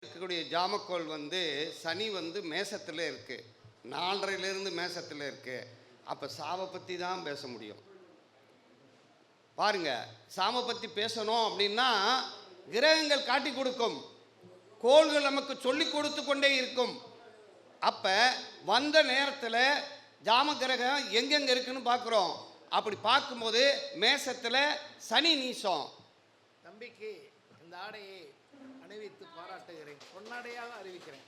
இருக்கக்கூடிய ஜாமக்கோள் சனி மேசத்தில் இருக்கு, 4.5 மேசத்தில் இருக்கு. அப்போ சாவை பற்றி தான் பேச முடியும். பாருங்க, சாமை பற்றி பேசணும் அப்படின்னா கிரகங்கள் காட்டி கொடுக்கும், கோள்கள் நமக்கு சொல்லி கொடுத்து கொண்டே இருக்கும். அப்போ வந்த நேரத்தில் ஜாம கிரகம் எங்கெங்கே இருக்குன்னு பார்க்குறோம். அப்படி பார்க்கும்போது மேசத்தில் சனி நீசம். தம்பிக்கு இந்த ஆடையை அணிவித்து பாராட்டுகிறேன், பொன்னாடையாக அறிவிக்கிறேன்.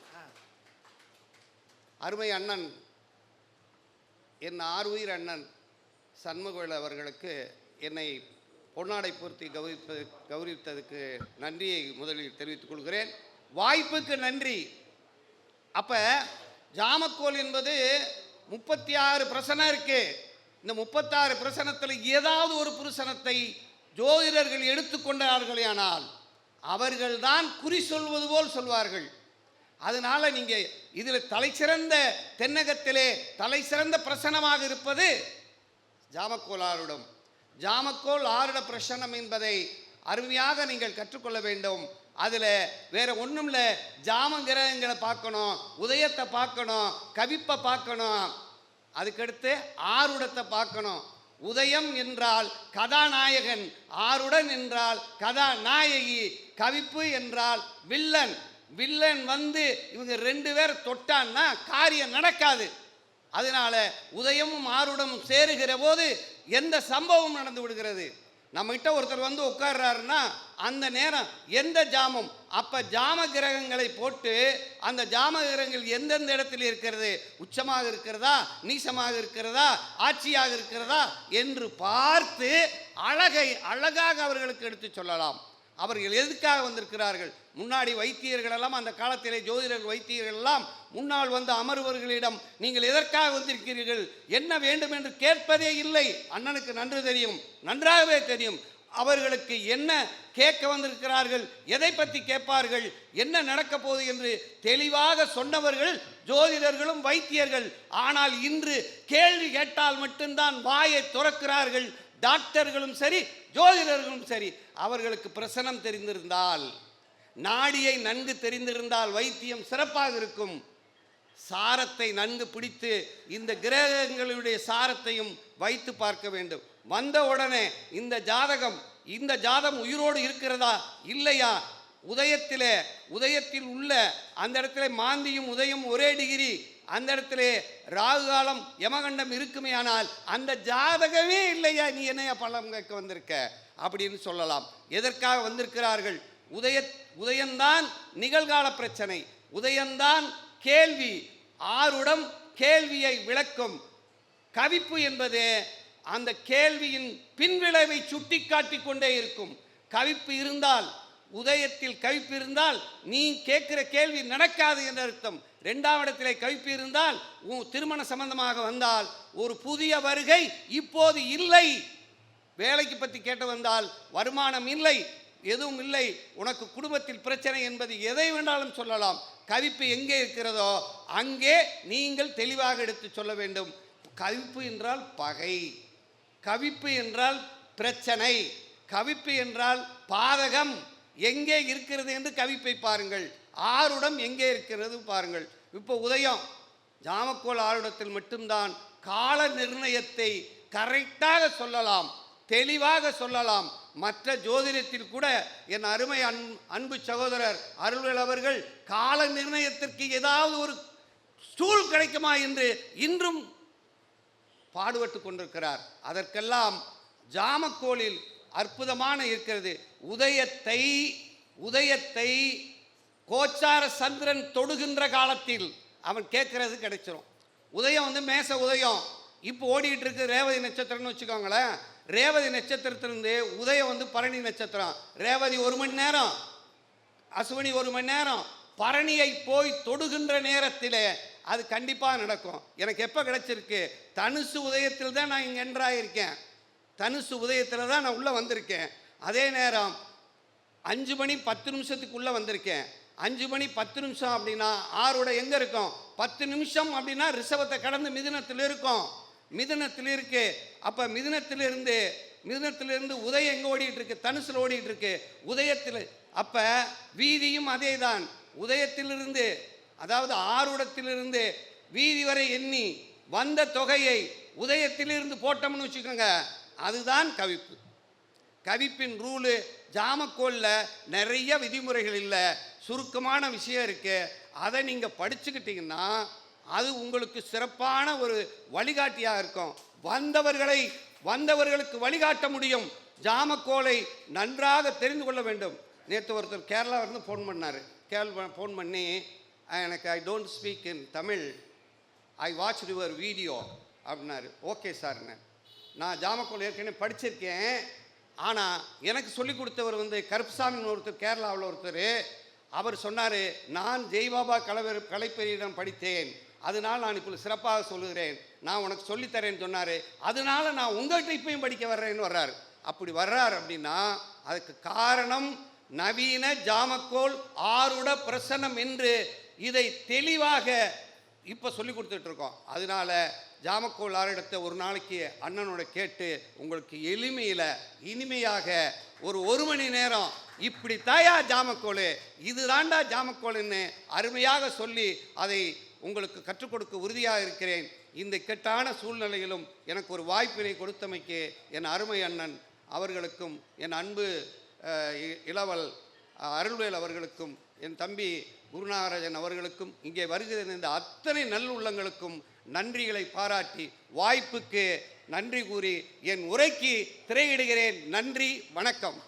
அருமை அண்ணன், என் ஆறுயிர் அண்ணன் சண்முகவேல் அவர்களுக்கு என்னை பொன்னாடை பூர்த்தி கௌரவித்ததுக்கு நன்றியை முதலில் தெரிவித்துக் கொள்கிறேன். வாய்ப்புக்கு நன்றி. அப்போ ஜாமக்கோள் என்பது 36 பிரசனம் இருக்கு. இந்த 36 பிரசனத்தில் ஏதாவது ஒரு புருஷனத்தை ஜோதிடர்கள் எடுத்துக்கொண்டார்களே ஆனால் அவர்கள்தான் குறி சொல்வது போல் சொல்வார்கள். அதனால நீங்க இதில் தலைசிறந்த தென்னகத்திலே தலைசிறந்த பிரசனமாக இருப்பது ஜாமக்கோள் ஆருடம். ஜாமக்கோள் ஆருட பிரசனம் என்பதை அருமையாக நீங்கள் கற்றுக்கொள்ள வேண்டும். அதில் வேற ஒன்றும் இல்லை, ஜாம கிரகங்களை பார்க்கணும், உதயத்தை பார்க்கணும், கவிப்பை பார்க்கணும், அதுக்கடுத்து ஆருடத்தை பார்க்கணும். உதயம் என்றால் கதாநாயகன், ஆருடன் என்றால் கதாநாயகி, கவிப்பு என்றால் வில்லன். வில்லன் இவங்க 2 பேர் தொட்டான்னா காரியம் நடக்காது. அதனால உதயமும் ஆருடமும் சேருகிற போது எந்த சம்பவம் நடந்து விடுகிறது. நம்மகிட்ட ஒருத்தர் உட்கார்றாருன்னா அந்த நேரம் எந்த ஜாமம், அப்போ ஜாம கிரகங்களை போட்டு அந்த ஜாம கிரகங்கள் எந்தெந்த இடத்தில் இருக்கிறது, உச்சமாக இருக்கிறதா, நீசமாக இருக்கிறதா, ஆட்சியாக இருக்கிறதா என்று பார்த்து அழகாக அவர்களுக்கு எடுத்து சொல்லலாம். அவர்கள் எதுக்காக வந்திருக்கிறார்கள். முன்னாடி வைத்தியர்கள் எல்லாம், அந்த காலத்திலே ஜோதிடர்கள் வைத்தியர்கள் எல்லாம் முன்னால் அமர்வர்களிடம் நீங்கள் எதற்காக வந்திருக்கிறீர்கள், என்ன வேண்டும் என்று கேட்பதே இல்லை. அண்ணனுக்கு நன்று தெரியும், நன்றாகவே தெரியும். அவர்களுக்கு என்ன கேட்க வந்திருக்கிறார்கள், எதை பற்றி கேட்பார்கள், என்ன நடக்க போகுது என்று தெளிவாக சொன்னவர்கள் ஜோதிடர்களும் வைத்தியர்கள். ஆனால் இன்று கேள்வி கேட்டால் மட்டும்தான் வாயை துறக்கிறார்கள். டாக்டர்களும் சரி, ஜோதிடர்களும் சரி. அவர்களுக்கு பிரசனம் தெரிந்திருந்தால், நாடியை நன்கு தெரிந்திருந்தால் வைத்தியம் சிறப்பாக இருக்கும். சாரத்தை நன்கு பிடித்து இந்த கிரகங்களுடைய சாரத்தையும் வைத்து பார்க்க வேண்டும். வந்த உடனே இந்த ஜாதகம் உயிரோடு இருக்கிறதா இல்லையா, உதயத்தில் உள்ள அந்த இடத்துல மாந்தியும் உதயம் ஒரே டிகிரி, அந்த இடத்துல ராகு காலம் யமகண்டம் இருக்குமே, ஆனால் அந்த ஜாதகமே இல்லையா, நீ என்னையா பலம் கேட்க வந்திருக்க அப்படின்னு சொல்லலாம். எதற்காக வந்திருக்கிறார்கள்? உதயம்தான் நிகழ்கால பிரச்சனை, உதயம்தான் கேள்வி, ஆருடம் கேள்வியை விளக்கும். கவிப்பு என்பது அந்த கேள்வியின் பின்விளைவை சுட்டி காட்டி கொண்டே இருக்கும். கவிப்பு இருந்தால், உதயத்தில் கவிப்பு இருந்தால் நீ கேட்கிற கேள்வி நடக்காது என்ற அர்த்தம். 2ஆம் இடத்திலே கவிப்பு இருந்தால் திருமண சம்பந்தமாக வந்தால் ஒரு புதிய வருகை இப்போது இல்லை. வேலைக்கு பற்றி கேட்டு வந்தால் வருமானம் இல்லை, எதுவும் இல்லை, உனக்கு குடும்பத்தில் பிரச்சனை என்பது எதை வேண்டாலும் சொல்லலாம். கவிப்பு எங்கே இருக்கிறதோ அங்கே நீங்கள் தெளிவாக எடுத்து சொல்ல வேண்டும். கவிப்பு என்றால் பகை, கவிப்பு என்றால் பிரச்சனை, கவிப்பு என்றால் பாதகம். எங்கே இருக்கிறது என்று கவிப்பை பாருங்கள். ஆருடம் எங்கே இருக்கிறது பாருங்கள். இப்போ உதயம் ஜாமக்கோள் ஆருடத்தில் மட்டும்தான் கால நிர்ணயத்தை கரெக்டாக சொல்லலாம், தெளிவாக சொல்லலாம். மற்ற ஜோதிடத்தில் கூட என் அருமை அன்பு சகோதரர் அருள்வேல் அவர்கள் கால நிர்ணயத்திற்கு ஏதாவது ஒரு ஸ்டூல் கிடைக்குமா என்று இன்றும் பாடுபட்டு கொண்டிருக்கிறார். அதற்கெல்லாம் ஜாமக்கோளில் அற்புதமான இருக்கிறது. உதயத்தை கோச்சார சந்திரன் தொடுகின்ற காலத்தில் அவன் கேட்கறது கிடைச்சிடும். உதயம் மேச உதயம் இப்போ ஓடிட்டு இருக்கு ரேவதி நட்சத்திரம்னு வச்சுக்கோங்களேன். ரேவதி நட்சத்திரத்திலிருந்து உதயம் பரணி நட்சத்திரம். ரேவதி 1 மணி நேரம், அசுவனி 1 மணி நேரம். பரணியை போய் தொடுகின்ற நேரத்தில் அது கண்டிப்பாக நடக்கும். எனக்கு எப்போ கிடைச்சிருக்கு? தனுசு உதயத்தில் தான் நான் இங்கே என்ட்ராயிருக்கேன். தனுசு உதயத்தில் தான் நான் உள்ளே வந்திருக்கேன். அதே நேரம் 5 மணி 10 நிமிஷத்துக்குள்ளே வந்திருக்கேன். 5 மணி 10 நிமிஷம் அப்படின்னா ஆரோட எங்கே இருக்கும்? 10 நிமிஷம் அப்படின்னா ரிஷபத்தை கடந்து மிதுனத்தில் இருக்கும். மிதுனத்தில் இருக்கு. அப்போ மிதுனத்திலிருந்து உதயம் எங்கே ஓடிட்டு இருக்கு? தனுசில் ஓடிட்டு இருக்கு. உதயத்தில் அப்போ வீதியும் அதே தான். உதயத்திலிருந்து, அதாவது ஆறுடத்திலிருந்து வீதி வரை எண்ணி வந்த தொகையை உதயத்திலிருந்து போட்டோம்னு வச்சுக்கோங்க, அதுதான் கவிப்பு. கவிப்பின் ரூலு ஜாமக்கோலில் நிறைய விதிமுறைகள் இல்லை, சுருக்கமான விஷயம் இருக்குது. அதை நீங்கள் படிச்சுக்கிட்டீங்கன்னா அது உங்களுக்கு சிறப்பான ஒரு வழிகாட்டியாக இருக்கும். வந்தவர்களுக்கு வழிகாட்ட முடியும். ஜாமக்கோலை நன்றாக தெரிந்து கொள்ள வேண்டும். நேற்று ஒருத்தர் கேரளாவிலிருந்து ஃபோன் பண்ணார். ஃபோன் பண்ணி எனக்கு I don't speak in Tamil, I watch your video அப்படின்னாரு. ஓகே சார்ண்ணே, நான் ஜாமக்கோல் ஏற்கனவே படிச்சிருக்கேன். ஆனால் எனக்கு சொல்லிக் கொடுத்தவர் கருப்புசாமின்னு ஒருத்தர், கேரளாவில் ஒருத்தர், அவர் சொன்னார், நான் ஜெய்பாபா கலைப்பெரியிடம் படித்தேன், அதனால் நான் இப்போ சிறப்பாக சொல்லுகிறேன், நான் உனக்கு சொல்லித்தரேன்னு சொன்னார். அதனால நான் உங்கள்கிட்ட இப்பயும் படிக்க வர்றேன்னு வர்றாரு. அப்படி வர்றார் அப்படின்னா அதுக்கு காரணம் நவீன ஜாமக்கோல் ஆருட பிரசனம் என்று இதை தெளிவாக இப்போ சொல்லி கொடுத்துட்ருக்கோம். அதனால ஜாமக்கோல் ஆரிடத்தை ஒரு நாளைக்கு அண்ணனோட கேட்டு உங்களுக்கு எளிமையில் இனிமையாக ஒரு மணி நேரம் இப்படி தாயா ஜாமக்கோல், இது தாண்டா ஜாமக்கோல்னு அருமையாக சொல்லி அதை உங்களுக்கு கற்றுக் கொடுக்க உறுதியாக இருக்கிறேன். இந்த இக்கட்டான சூழ்நிலையிலும் எனக்கு ஒரு வாய்ப்பினை கொடுத்தமைக்கு என் அருமை அண்ணன் அவர்களுக்கும், என் அன்பு இளவல் அருள்வேல் அவர்களுக்கும், என் தம்பி குருநாகராஜன் அவர்களுக்கும், இங்கே வருகிற இந்த அத்தனை நல்லுள்ளங்களுக்கும் நன்றிகளை பாராட்டி வாய்ப்புக்கு நன்றி கூறி என் உரைக்கு திரையிடுகிறேன். நன்றி, வணக்கம்.